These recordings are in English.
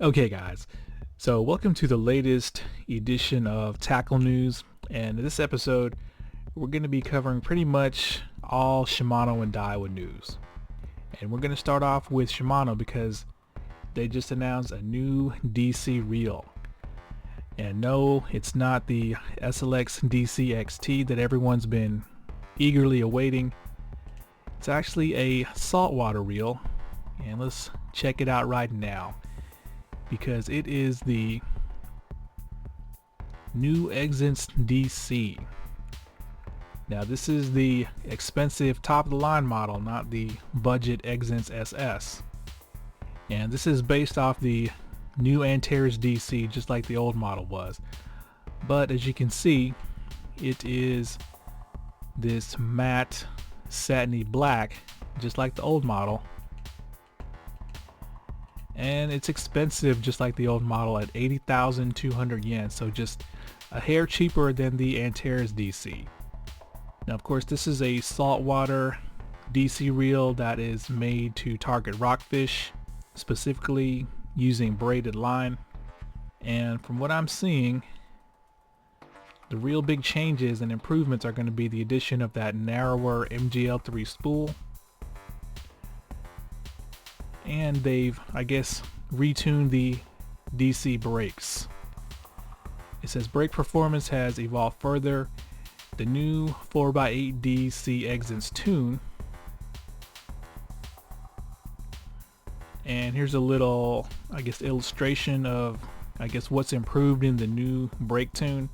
Okay guys, so welcome to the latest edition of Tackle News, and in this episode we're going to be covering pretty much all Shimano and Daiwa news. And we're going to start off with Shimano because they just announced a new DC reel. And no, it's not the SLX DC XT that everyone's been eagerly awaiting. It's actually a saltwater reel, and let's check it out right now, because it is the new EXSENCE DC. Now this is the expensive top of the line model, not the budget EXSENCE SS. And this is based off the new ANTARES DC, just like the old model was. But as you can see, it is this matte satiny black, just like the old model. And it's expensive just like the old model at 80,200 yen, so just a hair cheaper than the ANTARES DC. Now of course this is a saltwater DC reel that is made to target rockfish, specifically using braided line. And from what I'm seeing, the real big changes and improvements are going to be the addition of that narrower MGL3 spool. And they've, I guess, retuned the DC brakes. It says brake performance has evolved further. The new 4x8 DC EXSENCE tune. And here's a little, I guess, illustration of, I guess, what's improved in the new brake tune.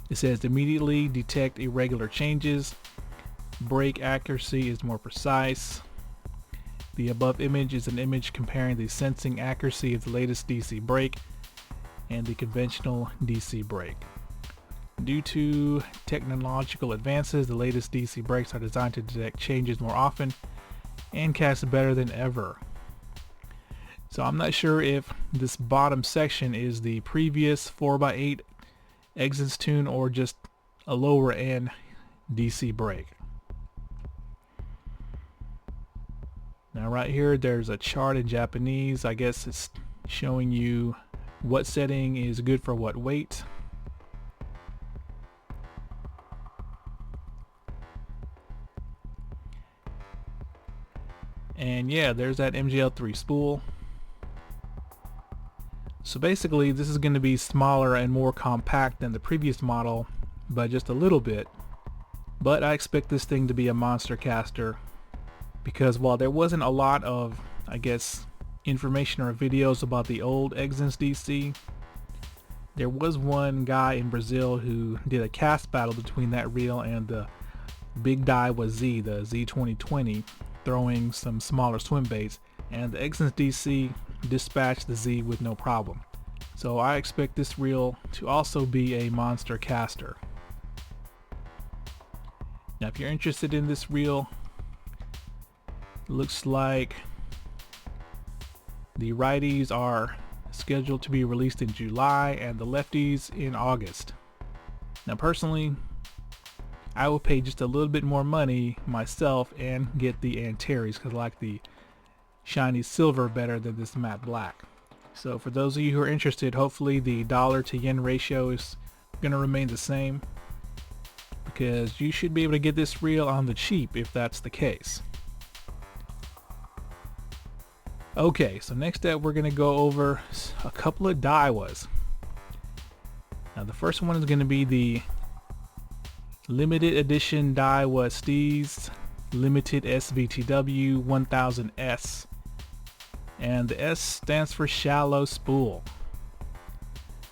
It says immediately detect irregular changes. Brake accuracy is more precise. The above image is an image comparing the sensing accuracy of the latest DC brake and the conventional DC brake. Due to technological advances, the latest DC brakes are designed to detect changes more often and cast better than ever. So I'm not sure if this bottom section is the previous 4x8 EXSENCE tune or just a lower end DC brake. Now right here there's a chart in Japanese. I guess it's showing you what setting is good for what weight. And yeah, there's that MGL3 spool. So basically this is going to be smaller and more compact than the previous model by just a little bit. But I expect this thing to be a monster caster, because while there wasn't a lot of, I guess, information or videos about the old EXSENCE DC, there was one guy in Brazil who did a cast battle between that reel and the big Daiwa Z, the Z2020, throwing some smaller swim baits, and the EXSENCE DC dispatched the Z with no problem. So I expect this reel to also be a monster caster. Now if you're interested in this reel, looks like the righties are scheduled to be released in July and the lefties in August. Now personally, I will pay just a little bit more money myself and get the ANTARES because I like the shiny silver better than this matte black. So for those of you who are interested, hopefully the dollar to yen ratio is going to remain the same, because you should be able to get this reel on the cheap if that's the case. Okay, so next up we're going to go over a couple of Daiwas. Now the first one is going to be the limited edition Daiwa STEEZ limited SVTW 1000S, and the S stands for shallow spool.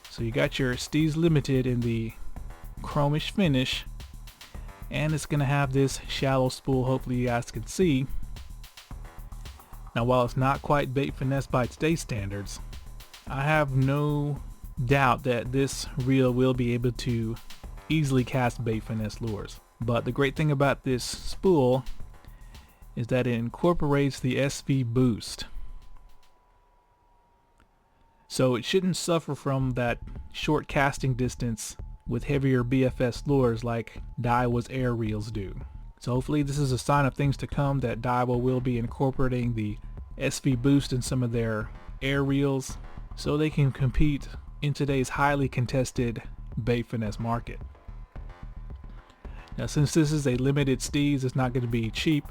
So you got your STEEZ limited in the chromish finish, and it's going to have this shallow spool, hopefully you guys can see. Now while it's not quite bait finesse by today's standards, I have no doubt that this reel will be able to easily cast bait finesse lures. But the great thing about this spool is that it incorporates the SV boost. So it shouldn't suffer from that short casting distance with heavier BFS lures like Daiwa's air reels do. So hopefully this is a sign of things to come, that Daiwa will be incorporating the SV boost in some of their air reels so they can compete in today's highly contested bait finesse market. Now, since this is a limited STEEZ, it's not going to be cheap.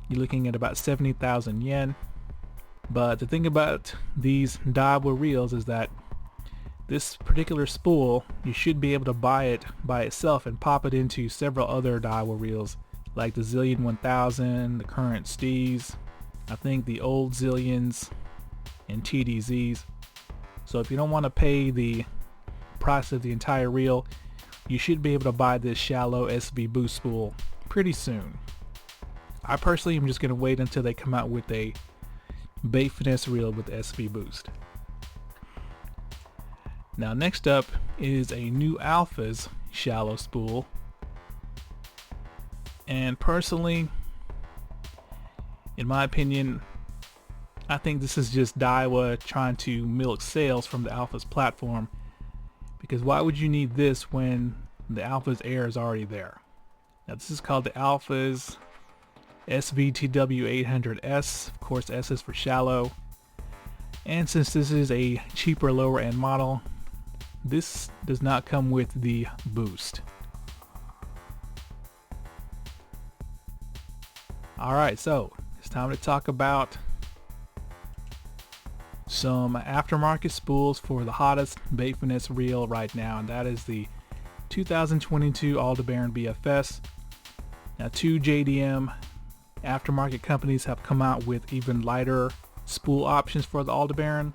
You're looking at about 70,000 yen. But the thing about these Daiwa reels is that this particular spool, you should be able to buy it by itself and pop it into several other Daiwa reels, like the ZILLION 1000, the current STEEZ, I think the old ZILLIONs, and TDZs. So if you don't want to pay the price of the entire reel, you should be able to buy this shallow SV boost spool pretty soon. I personally am just going to wait until they come out with a bait finesse reel with SV boost. Now next up is a new Alphas shallow spool, and personally, in my opinion, I think this is just Daiwa trying to milk sales from the Alphas platform, because why would you need this when the Alphas air is already there? Now this is called the Alphas SVTW 800S, of course S is for shallow, and since this is a cheaper lower end model, this does not come with the boost. Alright, so it's time to talk about some aftermarket spools for the hottest bait finesse reel right now, and that is the 2022 ALDEBARAN BFS. Now, 2 JDM aftermarket companies have come out with even lighter spool options for the ALDEBARAN.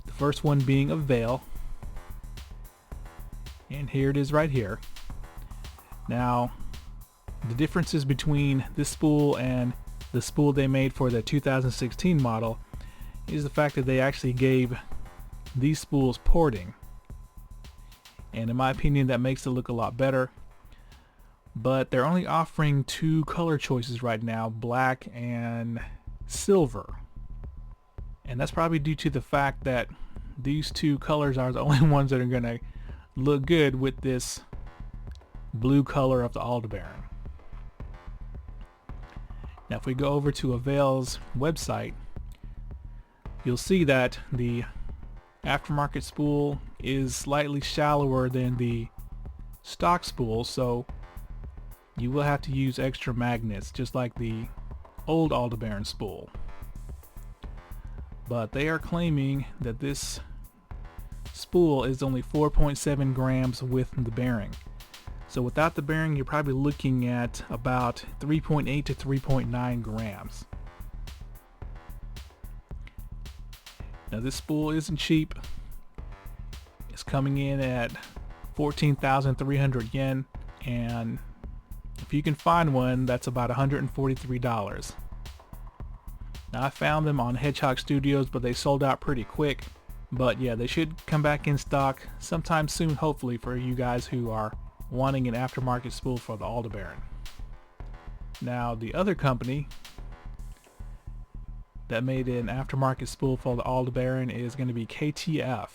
The first one being Avail, and here it is right here. Now, the differences between this spool and the spool they made for the 2016 model is the fact that they actually gave these spools porting, and in my opinion that makes it look a lot better. But they're only offering 2 color choices right now, black and silver, and that's probably due to the fact that these 2 colors are the only ones that are gonna look good with this blue color of the ALDEBARAN. Now if we go over to Avail's website, you'll see that the aftermarket spool is slightly shallower than the stock spool, so you will have to use extra magnets just like the old ALDEBARAN spool. But they are claiming that this spool is only 4.7 grams with the bearing. So without the bearing, you're probably looking at about 3.8 to 3.9 grams. Now this spool isn't cheap. It's coming in at 14,300 yen, and if you can find one, that's about $143. Now I found them on Hedgehog Studios, but they sold out pretty quick. But yeah, they should come back in stock sometime soon, hopefully, for you guys who are wanting an aftermarket spool for the ALDEBARAN. Now the other company that made an aftermarket spool for the ALDEBARAN is going to be KTF.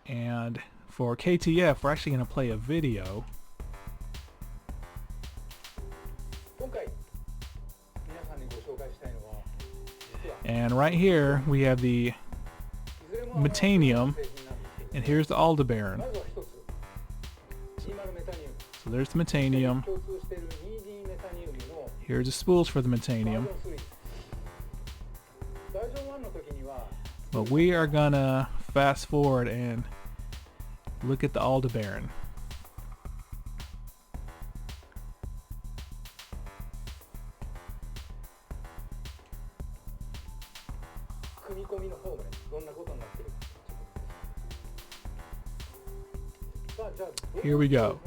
And for KTF, we're actually going to play a video. And right here we have the METANIUM, and here's the ALDEBARAN. So there's the METANIUM. Here's the spools for the METANIUM. But we are gonna fast forward and look at the ALDEBARAN. Here we go.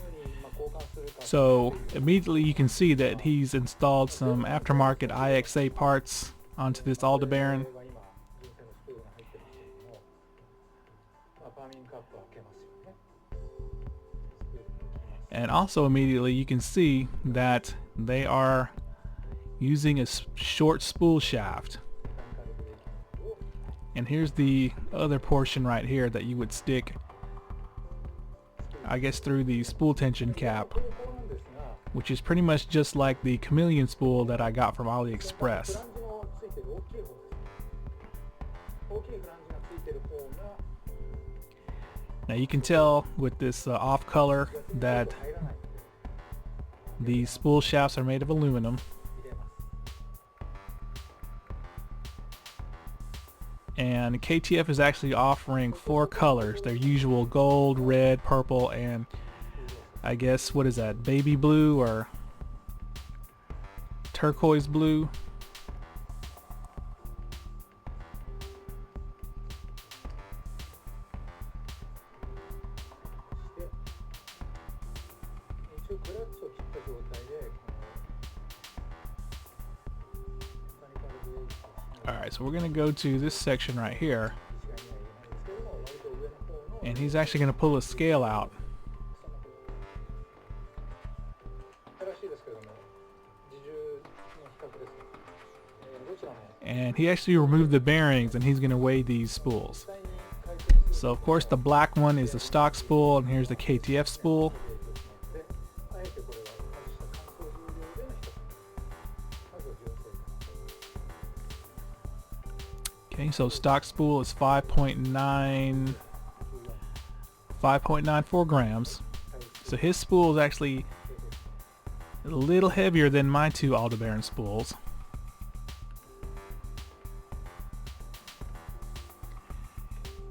So immediately you can see that he's installed some aftermarket IXA parts onto this ALDEBARAN. And also immediately you can see that they are using a short spool shaft. And here's the other portion right here that you would stick, I guess, through the spool tension cap, which is pretty much just like the chameleon spool that I got from AliExpress. Now you can tell with this off color that the spool shafts are made of aluminum. And KTF is actually offering 4 colors, their usual gold, red, purple, and I guess, what is that, baby blue or turquoise blue. Alright, so we're going to go to this section right here, and he's actually going to pull a scale out. And he actually removed the bearings, and he's going to weigh these spools. So of course the black one is the stock spool, and here's the KTF spool. Okay, so stock spool is 5.94 grams. So his spool is actually a little heavier than my 2 ALDEBARAN spools.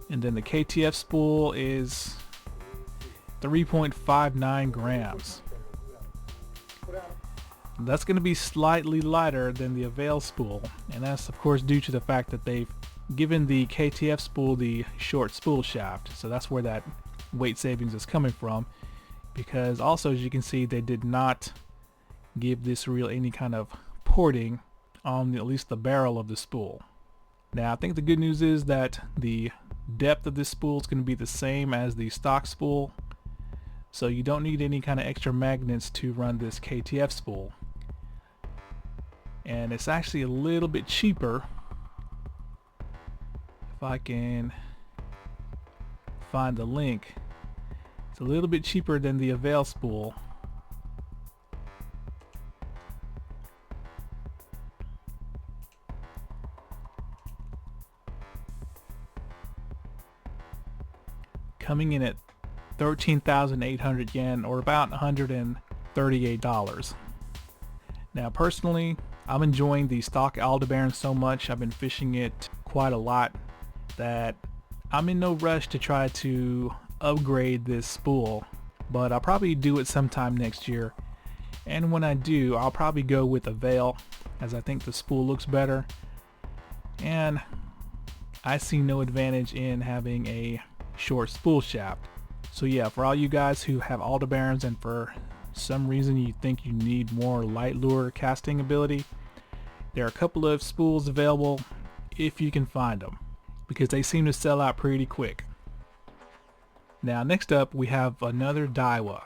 And then the KTF spool is 3.59 grams. That's going to be slightly lighter than the Avail spool, and that's of course due to the fact that they've given the KTF spool the short spool shaft, so that's where that weight savings is coming from, because also, as you can see, they did not give this reel any kind of porting on at least the barrel of the spool. Now I think the good news is that the depth of this spool is going to be the same as the stock spool, so you don't need any kind of extra magnets to run this KTF spool. And it's actually a little bit cheaper, if I can find the link. It's a little bit cheaper than the Avail spool. Coming in at 13,800 yen, or about $138. Now personally, I'm enjoying the stock ALDEBARAN so much, I've been fishing it quite a lot, that I'm in no rush to try to upgrade this spool, but I'll probably do it sometime next year. And when I do, I'll probably go with Avail, as I think the spool looks better, and I see no advantage in having a short spool shaft. So yeah, for all you guys who have ALDEBARANs and for some reason you think you need more light lure casting ability, there are a couple of spools available if you can find them, because they seem to sell out pretty quick. Now next up we have another Daiwa.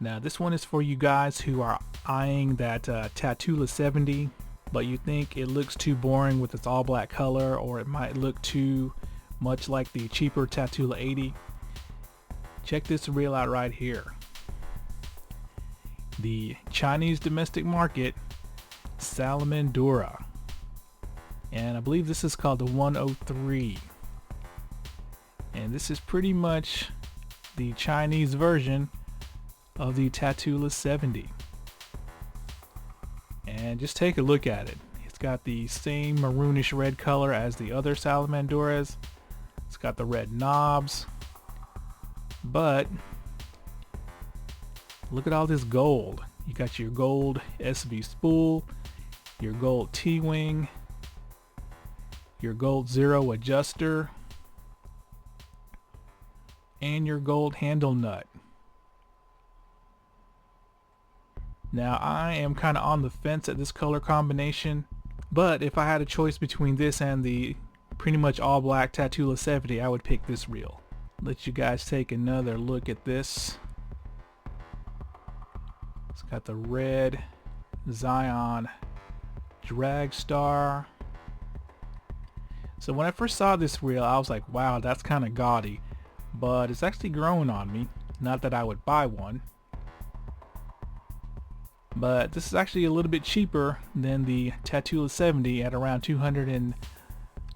Now this one is for you guys who are eyeing that TATULA 70, but you think it looks too boring with its all black color, or it might look too much like the cheaper TATULA 80. Check this reel out right here. The Chinese domestic market Salamandura, and I believe this is called the 103, and this is pretty much the Chinese version of the TATULA 70. And just take a look at it. It's got the same maroonish red color as the other Salamanduras. It's got the red knobs, but look at all this gold. You got your gold SV spool, your gold T-wing, your gold zero adjuster, and your gold handle nut. Now I am kind of on the fence at this color combination, but if I had a choice between this and the pretty much all black TATULA 70, I would pick this reel. Let you guys take another look at this. It's got the red Zion drag star. So when I first saw this reel, I was like, wow, that's kind of gaudy, but it's actually growing on me. Not that I would buy one, but this is actually a little bit cheaper than the TATULA 70 at around $220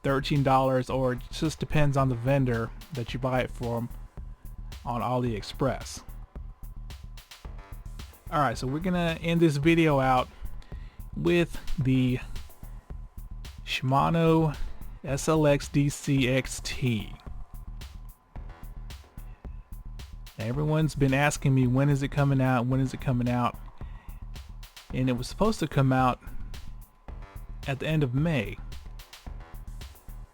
$13, or it just depends on the vendor that you buy it from on AliExpress. Alright, so we're gonna end this video out with the Shimano SLX DCXT. Everyone's been asking me, when is it coming out, when is it coming out? And it was supposed to come out at the end of May.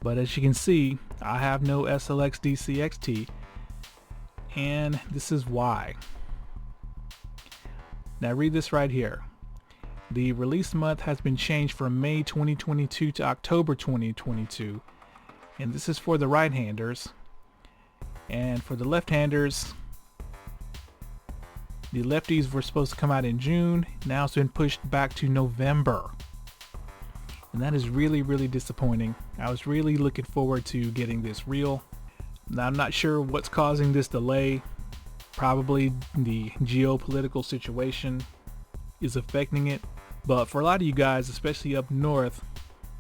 But as you can see, I have no SLX DCXT, and this is why. Now read this right here. The release month has been changed from May 2022 to October 2022, and this is for the right-handers. And for the left-handers, the lefties were supposed to come out in June. Now it's been pushed back to November. And that is really, really disappointing. I was really looking forward to getting this reel. Now I'm not sure what's causing this delay. Probably the geopolitical situation is affecting it. But for a lot of you guys, especially up north,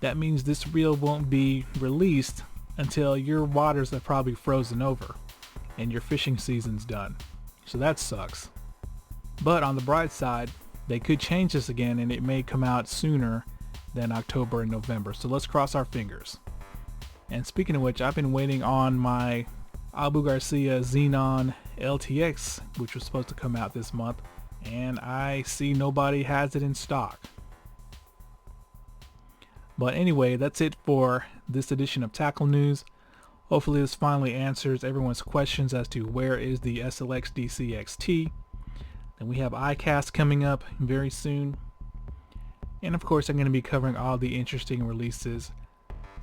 that means this reel won't be released until your waters are probably frozen over and your fishing season's done. So that sucks. But on the bright side, they could change this again and it may come out sooner than October and November. So let's cross our fingers. And speaking of which, I've been waiting on my Abu Garcia Xenon LTX, which was supposed to come out this month, and I see nobody has it in stock. But anyway, that's it for this edition of Tackle News. Hopefully this finally answers everyone's questions as to where is the SLX DCXT. Then we have ICAST coming up very soon. And of course I'm going to be covering all the interesting releases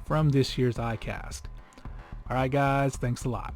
from this year's ICAST. Alright guys, thanks a lot.